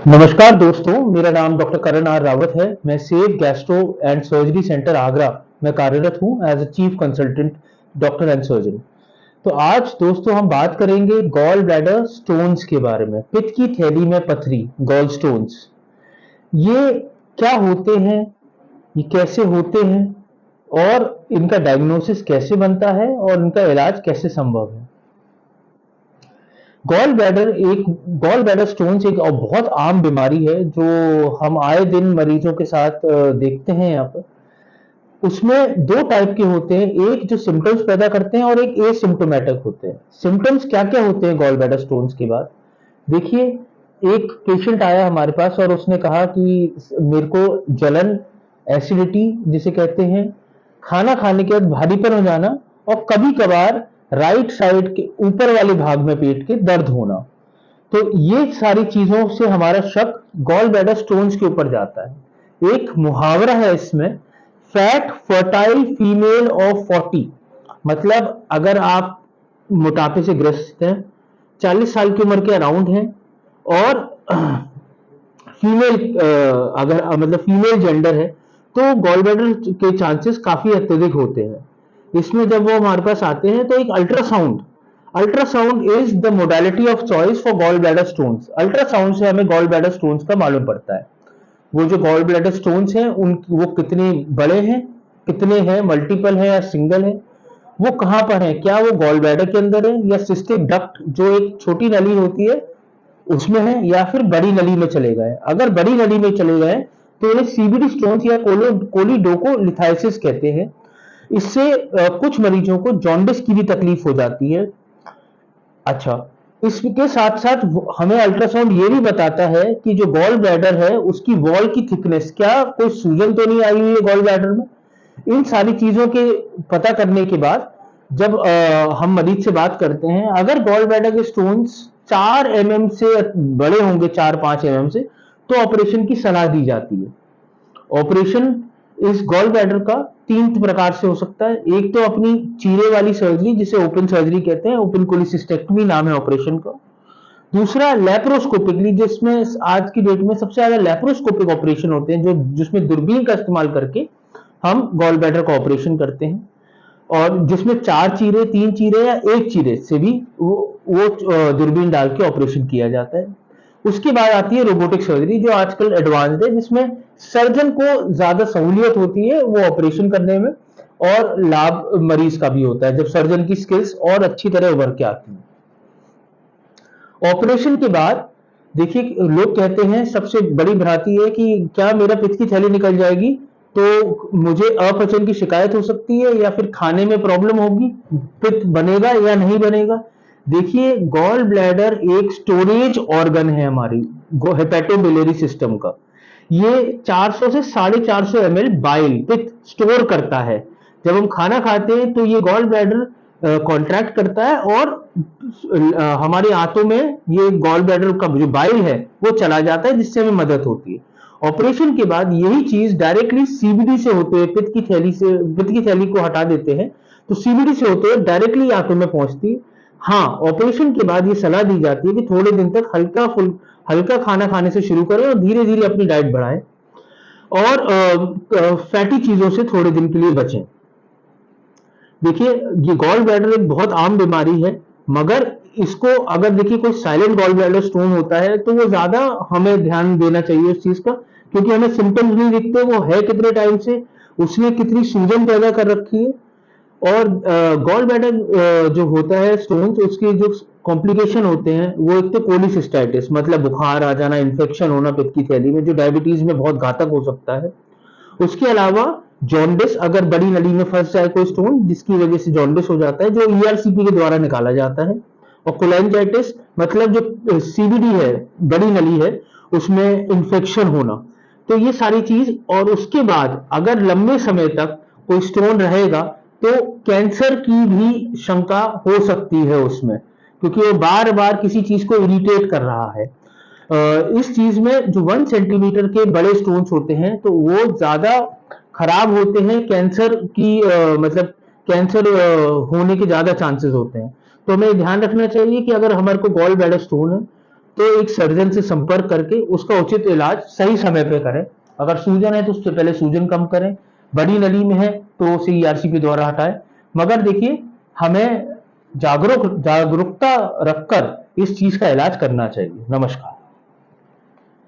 नमस्कार दोस्तों, मेरा नाम डॉक्टर करण आर रावत है। मैं Safe Gastro and Surgery Centre Agra में कार्यरत हूं as a chief consultant doctor and surgeon. तो आज दोस्तों हम बात करेंगे गॉल ब्लैडर स्टोन्स के बारे में। पित्त की थैली में पथरी, गॉल स्टोन्स, ये क्या होते हैं, ये कैसे होते हैं और इनका डायग्नोसिस कैसे बनता है और इनका इलाज कैसे संभव है। गॉल ब्लैडर स्टोन्स एक बहुत आम बीमारी है जो हम आए दिन मरीजों के साथ देखते हैं यहाँ पर। उसमें दो टाइप के होते हैं, एक जो सिम्टम्स पैदा करते हैं और एक एसिम्प्टोमेटिक होते हैं। सिम्टम्स क्या क्या होते हैं गॉल ब्लैडर स्टोन्स के बाद? देखिए, एक पेशेंट आया हमारे पास और उसने कहा कि मेरे को जलन, एसिडिटी जिसे कहते हैं, खाना खाने के बाद भारीपन हो जाना और कभी कभार राइट साइड के ऊपर वाले भाग में पेट के दर्द होना। तो ये सारी चीजों से हमारा शक गॉल ब्लैडर स्टोन्स के ऊपर जाता है। एक मुहावरा है इसमें, फैट फर्टाइल फीमेल ऑफ 40। मतलब अगर आप मोटापे से ग्रस्त हैं, 40 साल की उम्र के अराउंड हैं और फीमेल, अगर मतलब फीमेल जेंडर है, तो गॉल ब्लैडर के चांसेस काफी अत्यधिक होते हैं। इसमें जब वो हमारे पास आते हैं तो एक ultrasound is the modality of choice for gall bladder stones. Ultrasound से हमें गॉल ब्लैडर स्टोन्स का मालूम पड़ता है। वो जो गॉल ब्लैडर स्टोन्स हैं उन वो कितने बड़े हैं, कितने हैं, मल्टीपल है या सिंगल है, वो कहाँ पर है, क्या वो गॉल ब्लैडर के अंदर है या सिस्टिक डक्ट जो एक छोटी नली होती है उसमें है, या फिर बड़ी नली में चले गए। अगर बड़ी नली में चले गए तो इन्हें सीबीडी स्टोन्स या कोलिडोकोलिथाइसिस कहते हैं। इससे कुछ मरीजों को जॉन्डिस की भी तकलीफ हो जाती है। अच्छा, इसके साथ साथ हमें अल्ट्रासाउंड ये भी बताता है कि जो गॉल ब्लैडर है उसकी वॉल की थिकनेस, क्या कोई सूजन तो नहीं आई हुई है गॉल ब्लैडर में। इन सारी चीजों के पता करने के बाद जब हम मरीज से बात करते हैं, अगर गॉल ब्लैडर के स्टोन्स 4 mm से बड़े होंगे, 4-5 mm से, तो ऑपरेशन की सलाह दी जाती है। ऑपरेशन इस गॉल ब्लैडर का 3 प्रकार से हो सकता है। एक तो अपनी चीरे वाली सर्जरी जिसे ओपन सर्जरी कहते हैं, ओपन कोलिसिस्टेक्टमी नाम है ऑपरेशन का। दूसरा लेप्रोस्कोपिकली, जिसमें आज की डेट में सबसे ज्यादा लेप्रोस्कोपिक ऑपरेशन होते हैं, जो जिसमें दूरबीन का इस्तेमाल करके हम गॉल ब्लैडर का ऑपरेशन करते हैं, और जिसमें 4 चीरे, 3 चीरे या 1 चीरे से भी वो दूरबीन डाल के ऑपरेशन किया जाता है। उसके बाद आती है रोबोटिक सर्जरी जो आजकल एडवांस्ड है, जिसमें सर्जन को ज्यादा सहूलियत होती है वो ऑपरेशन करने में, और लाभ मरीज का भी होता है जब सर्जन की स्किल्स और अच्छी तरह उभर के आती है। ऑपरेशन के बाद देखिए, लोग कहते हैं सबसे बड़ी भ्रांति है कि क्या मेरा पित्त की थैली निकल जाएगी तो मुझे अपचन की शिकायत हो सकती है या फिर खाने में प्रॉब्लम होगी, पित्त बनेगा या नहीं बनेगा। देखिए, गॉल ब्लैडर एक स्टोरेज ऑर्गन है हमारी हेपेटोबिलियरी सिस्टम का। ये 400 से 450 ml बाइल पित्त स्टोर करता है। जब हम खाना खाते हैं तो ये गॉल ब्लैडर कॉन्ट्रैक्ट करता है और हमारे आंतों में ये गॉल ब्लैडर का जो बाइल है वो चला जाता है, जिससे हमें मदद होती है। ऑपरेशन के बाद यही चीज डायरेक्टली सीबीडी से होते हुए पित्त की थैली को हटा देते हैं, तो सीबीडी से होते हुए डायरेक्टली आंतों में पहुंचती है। हाँ, ऑपरेशन के बाद ये सलाह दी जाती है कि थोड़े दिन तक हल्का खाना खाने से शुरू करें और धीरे धीरे अपनी डाइट बढ़ाएं और फैटी चीजों से थोड़े दिन के लिए बचें। देखिए, ये गॉल ब्लैडर एक बहुत आम बीमारी है, मगर इसको अगर देखिए कोई साइलेंट गॉल ब्लैडर स्टोन होता है तो वो ज्यादा हमें ध्यान देना चाहिए उस चीज का, क्योंकि हमें सिम्टम्स नहीं दिखते वो है कितने टाइम से, उसने कितनी सूजन पैदा कर रखी है। और गॉल ब्लैडर जो होता है स्टोन, उसके जो कॉम्प्लिकेशन होते हैं वो एक तो कोलिसिस्टाइटिस, मतलब बुखार आ जाना, इन्फेक्शन होना पित्त की थैली में, जो डायबिटीज में बहुत घातक हो सकता है। उसके अलावा जॉन्डिस, अगर बड़ी नली में फंस जाए कोई स्टोन जिसकी वजह से जॉन्डिस हो जाता है, जो ईआरसीपी के द्वारा निकाला जाता है। और कोलेंजाइटिस, मतलब जो सीबीडी है, बड़ी नली है, उसमें इंफेक्शन होना। तो ये सारी चीज, और उसके बाद अगर लंबे समय तक कोई स्टोन रहेगा तो कैंसर की भी शंका हो सकती है उसमें, क्योंकि वो बार बार किसी चीज को इरिटेट कर रहा है। इस चीज में जो 1 सेंटीमीटर के बड़े स्टोन्स होते हैं तो वो ज्यादा खराब होते हैं, कैंसर की मतलब कैंसर होने के ज्यादा चांसेस होते हैं। तो हमें ध्यान रखना चाहिए कि अगर हमारे को गॉल ब्लैडर स्टोन है तो एक सर्जन से संपर्क करके उसका उचित इलाज सही समय पे करें। अगर सूजन है तो उससे पहले सूजन कम करें, बड़ी नली में है तो उसे ईआरसीपी द्वारा हटाएं। मगर देखिए, हमें जागरूकता रखकर इस चीज का इलाज करना चाहिए। नमस्कार।